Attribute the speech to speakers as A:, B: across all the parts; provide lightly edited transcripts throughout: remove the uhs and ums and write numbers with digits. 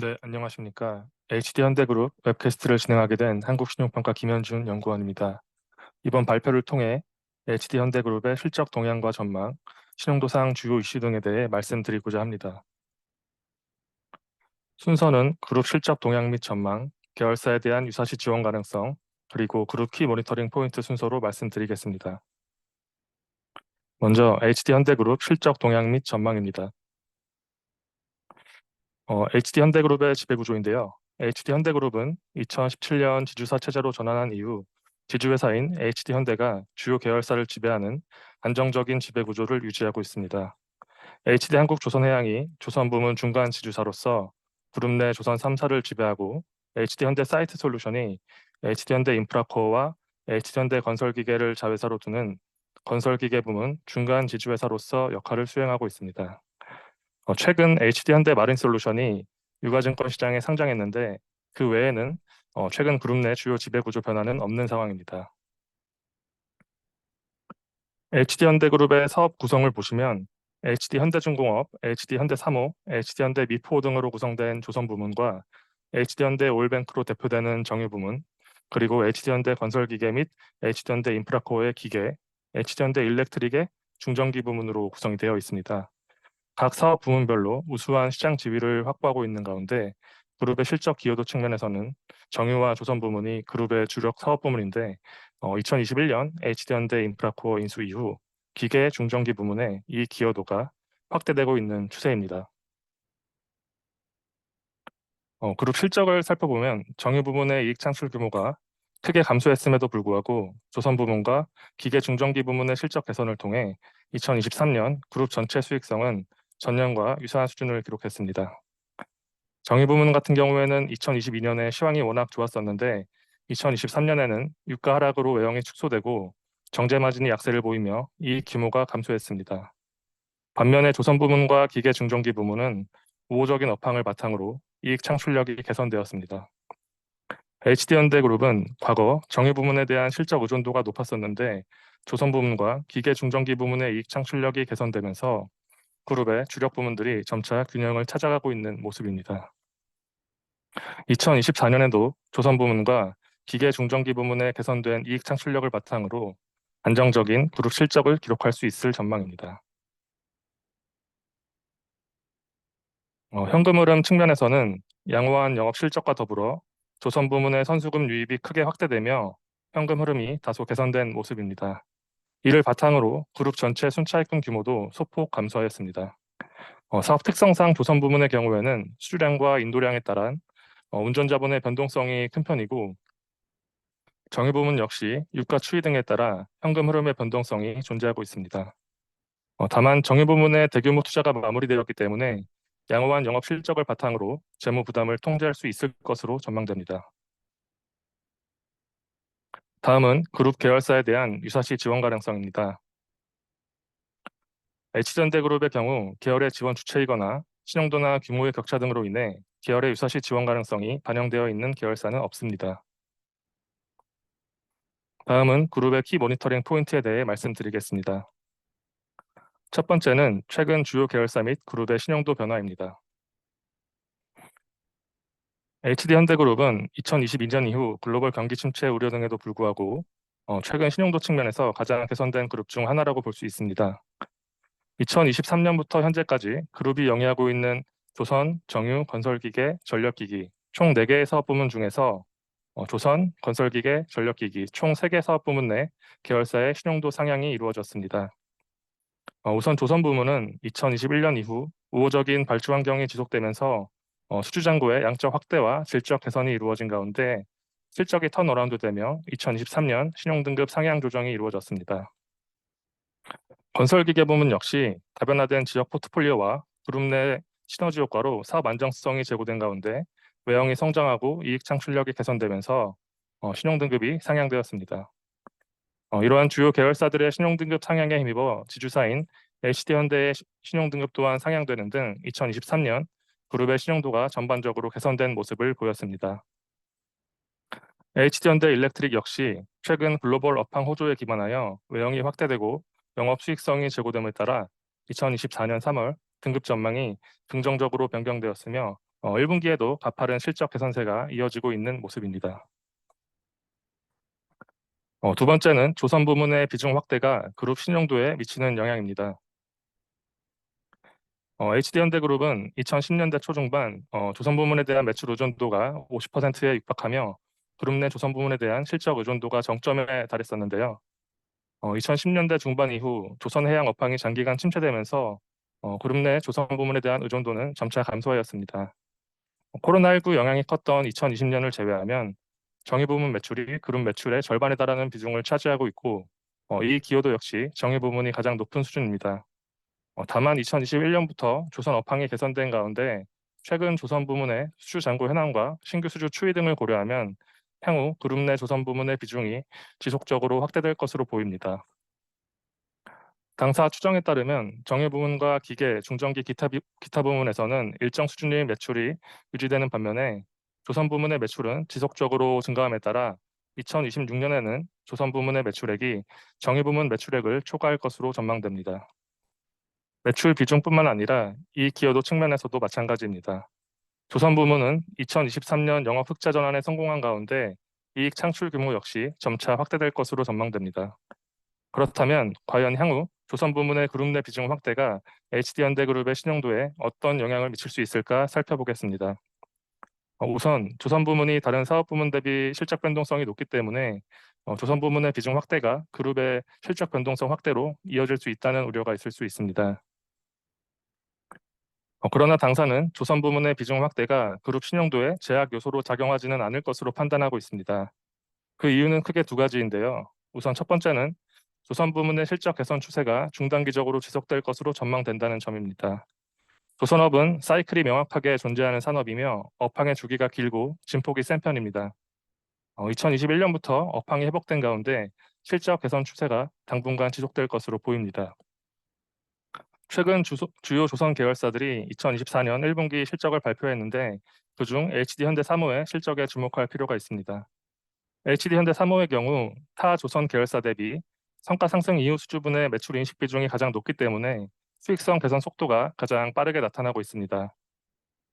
A: 네, 안녕하십니까. HD현대그룹 웹캐스트를 진행하게 된 한국신용평가 김현준 연구원입니다. 이번 발표를 통해 HD현대그룹의 실적 동향과 전망, 신용도상 주요 이슈 등에 대해 말씀드리고자 합니다. 순서는 그룹 실적 동향 및 전망, 계열사에 대한 유사시 지원 가능성, 그리고 그룹 키 모니터링 포인트 순서로 말씀드리겠습니다. 먼저 HD현대그룹 실적 동향 및 전망입니다. HD현대그룹의 지배구조인데요. HD현대그룹은 2017년 지주사 체제로 전환한 이후 지주회사인 HD현대가 주요 계열사를 지배하는 안정적인 지배구조를 유지하고 있습니다. HD한국조선해양이 조선부문 중간 지주사로서 그룹 내 조선 3사를 지배하고 HD현대 사이트솔루션이 HD현대인프라코어와 HD현대건설기계를 자회사로 두는 건설기계 부문 중간 지주회사로서 역할을 수행하고 있습니다. 최근 HD현대 마린솔루션이 유가증권 시장에 상장했는데 그 외에는 최근 그룹 내 주요 지배구조 변화는 없는 상황입니다. HD현대그룹의 사업 구성을 보시면 HD현대중공업, HD현대사무, HD현대미포 등으로 구성된 조선부문과 HD현대오일뱅크로 대표되는 정유부문, 그리고 HD현대건설기계 및 HD현대인프라코어의 기계, HD현대일렉트릭의 중전기 부문으로 구성이 되어 있습니다. 각 사업 부문별로 우수한 시장 지위를 확보하고 있는 가운데 그룹의 실적 기여도 측면에서는 정유와 조선 부문이 그룹의 주력 사업 부문인데 2021년 HD현대 인프라코어 인수 이후 기계 중전기 부문의 이 기여도가 확대되고 있는 추세입니다. 그룹 실적을 살펴보면 정유 부문의 이익 창출 규모가 크게 감소했음에도 불구하고 조선 부문과 기계 중전기 부문의 실적 개선을 통해 2023년 그룹 전체 수익성은 전년과 유사한 수준을 기록했습니다. 정유 부문 같은 경우에는 2022년에 시황이 워낙 좋았었는데 2023년에는 유가 하락으로 외형이 축소되고 정제 마진이 약세를 보이며 이익 규모가 감소했습니다. 반면에 조선 부문과 기계 중전기 부문은 우호적인 업황을 바탕으로 이익 창출력이 개선되었습니다. HD현대그룹은 과거 정유 부문에 대한 실적 의존도가 높았었는데 조선 부문과 기계 중전기 부문의 이익 창출력이 개선되면서 그룹의 주력 부문들이 점차 균형을 찾아가고 있는 모습입니다. 2024년에도 조선 부문과 기계 중전기 부문의 개선된 이익 창출력을 바탕으로 안정적인 그룹 실적을 기록할 수 있을 전망입니다. 현금 흐름 측면에서는 양호한 영업 실적과 더불어 조선 부문의 선수금 유입이 크게 확대되며 현금 흐름이 다소 개선된 모습입니다. 이를 바탕으로 그룹 전체 순차입금 규모도 소폭 감소하였습니다. 사업 특성상 조선 부문의 경우에는 수주량과 인도량에 따른 운전 자본의 변동성이 큰 편이고 정유 부문 역시 유가 추이 등에 따라 현금 흐름의 변동성이 존재하고 있습니다. 다만 정유 부문의 대규모 투자가 마무리되었기 때문에 양호한 영업 실적을 바탕으로 재무 부담을 통제할 수 있을 것으로 전망됩니다. 다음은 그룹 계열사에 대한 유사시 지원 가능성입니다. H전대그룹의 경우 계열의 지원 주체이거나 신용도나 규모의 격차 등으로 인해 계열의 유사시 지원 가능성이 반영되어 있는 계열사는 없습니다. 다음은 그룹의 키 모니터링 포인트에 대해 말씀드리겠습니다. 첫 번째는 최근 주요 계열사 및 그룹의 신용도 변화입니다. HD현대그룹은 2022년 이후 글로벌 경기 침체 우려 등에도 불구하고 최근 신용도 측면에서 가장 개선된 그룹 중 하나라고 볼 수 있습니다. 2023년부터 현재까지 그룹이 영위하고 있는 조선, 정유, 건설기계, 전력기기 총 4개의 사업 부문 중에서 조선, 건설기계, 전력기기 총 3개 사업 부문 내 계열사의 신용도 상향이 이루어졌습니다. 우선 조선 부문은 2021년 이후 우호적인 발주 환경이 지속되면서 수주 잔고의 양적 확대와 질적 개선이 이루어진 가운데 실적이 턴어라운드되며 2023년 신용등급 상향 조정이 이루어졌습니다. 건설기계 부문 역시 다변화된 지역 포트폴리오와 그룹 내 시너지 효과로 사업 안정성이 제고된 가운데 외형이 성장하고 이익 창출력이 개선되면서 신용등급이 상향되었습니다. 이러한 주요 계열사들의 신용등급 상향에 힘입어 지주사인 HD현대의 신용등급 또한 상향되는 등 2023년 그룹의 신용도가 전반적으로 개선된 모습을 보였습니다. HD현대 일렉트릭 역시 최근 글로벌 업황 호조에 기반하여 외형이 확대되고 영업 수익성이 제고됨에 따라 2024년 3월 등급 전망이 긍정적으로 변경되었으며 1분기에도 가파른 실적 개선세가 이어지고 있는 모습입니다. 두 번째는 조선 부문의 비중 확대가 그룹 신용도에 미치는 영향입니다. HD현대그룹은 2010년대 초중반 조선 부문에 대한 매출 의존도가 50%에 육박하며 그룹 내 조선 부문에 대한 실적 의존도가 정점에 달했었는데요. 2010년대 중반 이후 조선 해양 업황이 장기간 침체되면서 그룹 내 조선 부문에 대한 의존도는 점차 감소하였습니다. 코로나19 영향이 컸던 2020년을 제외하면 정유 부문 매출이 그룹 매출의 절반에 달하는 비중을 차지하고 있고 이 기여도 역시 정유 부문이 가장 높은 수준입니다. 다만 2021년부터 조선 업황이 개선된 가운데 최근 조선 부문의 수주 잔고 현황과 신규 수주 추이 등을 고려하면 향후 그룹 내 조선 부문의 비중이 지속적으로 확대될 것으로 보입니다. 당사 추정에 따르면 정유 부문과 기계, 중전기 기타 부문에서는 일정 수준의 매출이 유지되는 반면에 조선 부문의 매출은 지속적으로 증가함에 따라 2026년에는 조선 부문의 매출액이 정유 부문 매출액을 초과할 것으로 전망됩니다. 매출 비중뿐만 아니라 이익 기여도 측면에서도 마찬가지입니다. 조선 부문은 2023년 영업 흑자 전환에 성공한 가운데 이익 창출 규모 역시 점차 확대될 것으로 전망됩니다. 그렇다면 과연 향후 조선 부문의 그룹 내 비중 확대가 HD현대그룹의 신용도에 어떤 영향을 미칠 수 있을까 살펴보겠습니다. 우선 조선 부문이 다른 사업 부문 대비 실적 변동성이 높기 때문에 조선 부문의 비중 확대가 그룹의 실적 변동성 확대로 이어질 수 있다는 우려가 있을 수 있습니다. 그러나 당사는 조선 부문의 비중 확대가 그룹 신용도에 제약 요소로 작용하지는 않을 것으로 판단하고 있습니다. 그 이유는 크게 두 가지인데요. 우선 첫 번째는 조선 부문의 실적 개선 추세가 중단기적으로 지속될 것으로 전망된다는 점입니다. 조선업은 사이클이 명확하게 존재하는 산업이며 업황의 주기가 길고 진폭이 센 편입니다. 2021년부터 업황이 회복된 가운데 실적 개선 추세가 당분간 지속될 것으로 보입니다. 최근 주요 조선 계열사들이 2024년 1분기 실적을 발표했는데 그중 HD현대사모의 실적에 주목할 필요가 있습니다. HD현대사모의 경우 타 조선 계열사 대비 성과 상승 이후 수주분의 매출 인식 비중이 가장 높기 때문에 수익성 개선 속도가 가장 빠르게 나타나고 있습니다.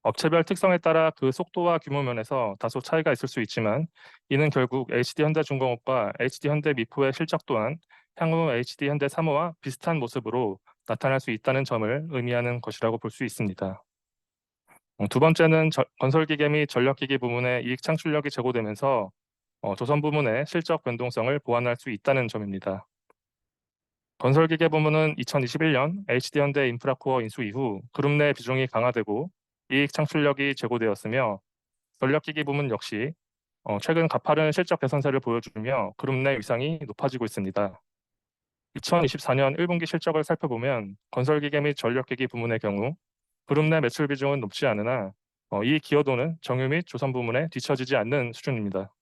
A: 업체별 특성에 따라 그 속도와 규모 면에서 다소 차이가 있을 수 있지만 이는 결국 HD현대중공업과 HD현대미포의 실적 또한 향후 HD현대사모와 비슷한 모습으로 나타날 수 있다는 점을 의미하는 것이라고 볼 수 있습니다. 두 번째는 건설기계 및 전력기기 부문의 이익 창출력이 제고되면서 조선 부문의 실적 변동성을 보완할 수 있다는 점입니다. 건설기계 부문은 2021년 HD현대 인프라코어 인수 이후 그룹 내 비중이 강화되고 이익 창출력이 제고되었으며 전력기기 부문 역시 최근 가파른 실적 개선세를 보여주며 그룹 내 위상이 높아지고 있습니다. 2024년 1분기 실적을 살펴보면 건설기계 및 전력기기 부문의 경우 그룹 내 매출 비중은 높지 않으나 이 기여도는 정유 및 조선 부문에 뒤처지지 않는 수준입니다.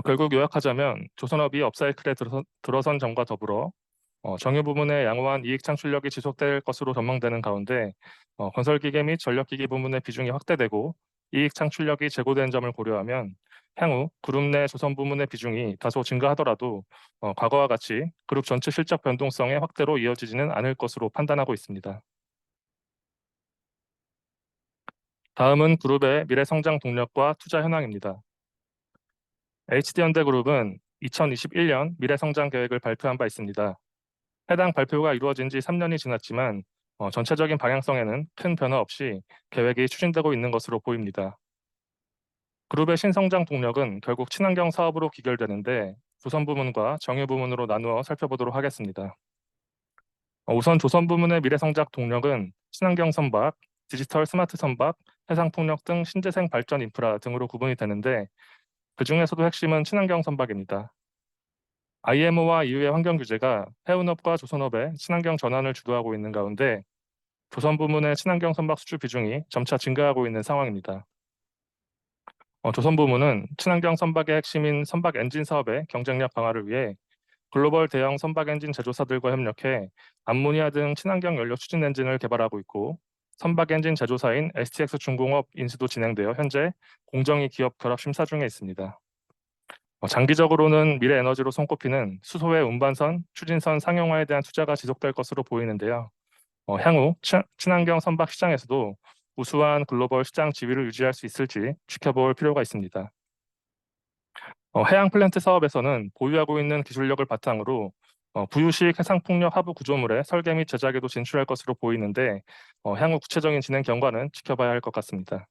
A: 결국 요약하자면 조선업이 업사이클에 들어선 점과 더불어 정유 부문의 양호한 이익 창출력이 지속될 것으로 전망되는 가운데 건설기계 및 전력기기 부문의 비중이 확대되고 이익 창출력이 제고된 점을 고려하면 향후 그룹 내 조선 부문의 비중이 다소 증가하더라도 과거와 같이 그룹 전체 실적 변동성의 확대로 이어지지는 않을 것으로 판단하고 있습니다. 다음은 그룹의 미래 성장 동력과 투자 현황입니다. HD현대그룹은 2021년 미래 성장 계획을 발표한 바 있습니다. 해당 발표가 이루어진 지 3년이 지났지만 전체적인 방향성에는 큰 변화 없이 계획이 추진되고 있는 것으로 보입니다. 그룹의 신성장 동력은 결국 친환경 사업으로 귀결되는데 조선 부문과 정유 부문으로 나누어 살펴보도록 하겠습니다. 우선 조선 부문의 미래 성장 동력은 친환경 선박, 디지털 스마트 선박, 해상 풍력 등 신재생 발전 인프라 등으로 구분이 되는데 그 중에서도 핵심은 친환경 선박입니다. IMO와 EU의 환경 규제가 해운업과 조선업의 친환경 전환을 주도하고 있는 가운데 조선 부문의 친환경 선박 수주 비중이 점차 증가하고 있는 상황입니다. 조선 부문은 친환경 선박의 핵심인 선박 엔진 사업의 경쟁력 강화를 위해 글로벌 대형 선박 엔진 제조사들과 협력해 암모니아 등 친환경 연료 추진 엔진을 개발하고 있고 선박 엔진 제조사인 STX 중공업 인수도 진행되어 현재 공정위 기업 결합 심사 중에 있습니다. 장기적으로는 미래 에너지로 손꼽히는 수소의 운반선, 추진선 상용화에 대한 투자가 지속될 것으로 보이는데요. 향후 친환경 선박 시장에서도 우수한 글로벌 시장 지위를 유지할 수 있을지 지켜볼 필요가 있습니다. 해양 플랜트 사업에서는 보유하고 있는 기술력을 바탕으로 부유식 해상풍력 하부 구조물의 설계 및 제작에도 진출할 것으로 보이는데 향후 구체적인 진행 경과는 지켜봐야 할 것 같습니다.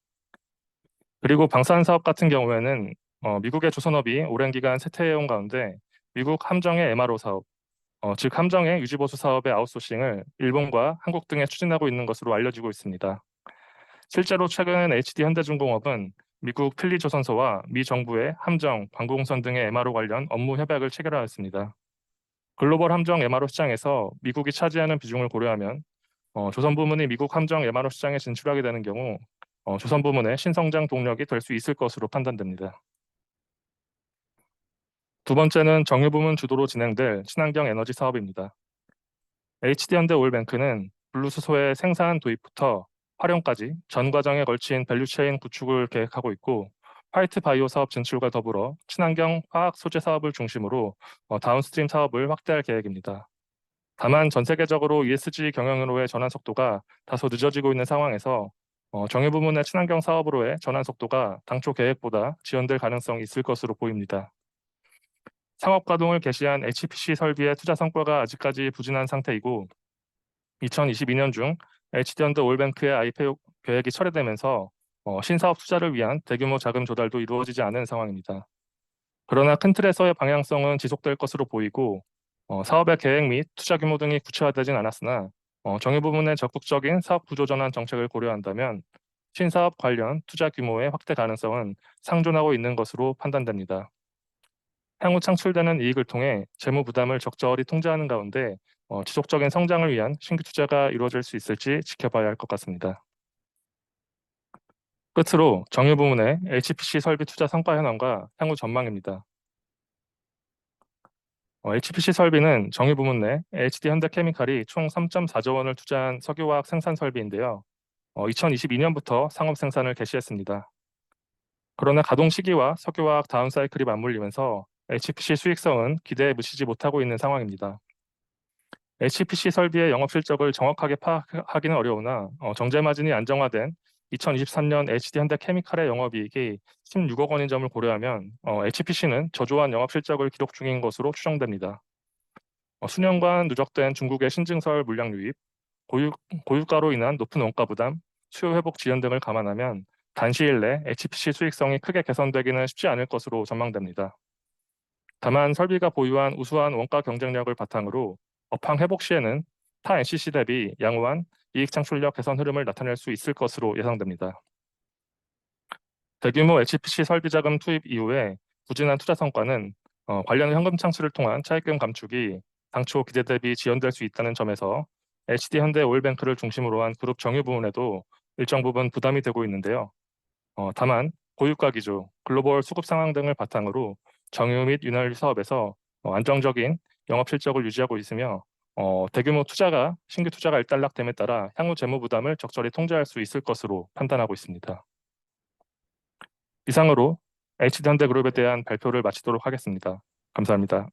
A: 그리고 방산 사업 같은 경우에는 미국의 조선업이 오랜 기간 세태해온 가운데 미국 함정의 MRO 사업, 즉 함정의 유지보수 사업의 아웃소싱을 일본과 한국 등에 추진하고 있는 것으로 알려지고 있습니다. 실제로 최근 HD 현대중공업은 미국 필리조선소와 미 정부의 함정, 관공선 등의 MRO 관련 업무 협약을 체결하였습니다. 글로벌 함정 MRO 시장에서 미국이 차지하는 비중을 고려하면 조선 부문이 미국 함정 MRO 시장에 진출하게 되는 경우 조선 부문의 신성장 동력이 될 수 있을 것으로 판단됩니다. 두 번째는 정유 부문 주도로 진행될 친환경 에너지 사업입니다. HD현대 오일뱅크는 블루수소의 생산 도입부터 활용까지 전 과정에 걸친 밸류체인 구축을 계획하고 있고 화이트 바이오 사업 진출과 더불어 친환경 화학 소재 사업을 중심으로 다운스트림 사업을 확대할 계획입니다. 다만 전 세계적으로 ESG 경영으로의 전환 속도가 다소 늦어지고 있는 상황에서 정유 부문의 친환경 사업으로의 전환 속도가 당초 계획보다 지연될 가능성이 있을 것으로 보입니다. 상업 가동을 개시한 HPC 설비의 투자 성과가 아직까지 부진한 상태이고 2022년 중 HD현대 오일뱅크의 IPO 계획이 철회되면서 신사업 투자를 위한 대규모 자금 조달도 이루어지지 않은 상황입니다. 그러나 큰 틀에서의 방향성은 지속될 것으로 보이고 사업의 계획 및 투자 규모 등이 구체화되진 않았으나 정유 부문의 적극적인 사업 구조 전환 정책을 고려한다면 신사업 관련 투자 규모의 확대 가능성은 상존하고 있는 것으로 판단됩니다. 향후 창출되는 이익을 통해 재무 부담을 적절히 통제하는 가운데 지속적인 성장을 위한 신규 투자가 이루어질 수 있을지 지켜봐야 할 것 같습니다. 끝으로 정유 부문의 HPC 설비 투자 성과 현황과 향후 전망입니다. HPC 설비는 정유 부문 내 HD 현대케미칼이 총 3.4조 원을 투자한 석유화학 생산 설비인데요. 2022년부터 상업 생산을 개시했습니다. 그러나 가동 시기와 석유화학 다운사이클이 맞물리면서 HPC 수익성은 기대에 미치지 못하고 있는 상황입니다. HPC 설비의 영업 실적을 정확하게 파악하기는 어려우나 정제 마진이 안정화된 2023년 HD 현대케미칼의 영업이익이 16억 원인 점을 고려하면 HPC는 저조한 영업 실적을 기록 중인 것으로 추정됩니다. 수년간 누적된 중국의 신증설 물량 유입, 고유가로 인한 높은 원가 부담, 수요 회복 지연 등을 감안하면 단시일 내 HPC 수익성이 크게 개선되기는 쉽지 않을 것으로 전망됩니다. 다만 설비가 보유한 우수한 원가 경쟁력을 바탕으로 업황 회복 시에는 타 NCC 대비 양호한 이익 창출력 개선 흐름을 나타낼 수 있을 것으로 예상됩니다. 대규모 HPC 설비 자금 투입 이후에 부진한 투자 성과는 관련 현금 창출을 통한 차입금 감축이 당초 기대 대비 지연될 수 있다는 점에서 HD 현대 오일뱅크를 중심으로 한 그룹 정유 부문에도 일정 부분 부담이 되고 있는데요. 다만 고유가 기조, 글로벌 수급 상황 등을 바탕으로 정유 및 윤활유 사업에서 안정적인 영업 실적을 유지하고 있으며 대규모 신규 투자가 일단락됨에 따라 향후 재무 부담을 적절히 통제할 수 있을 것으로 판단하고 있습니다. 이상으로 HD현대그룹에 대한 발표를 마치도록 하겠습니다. 감사합니다.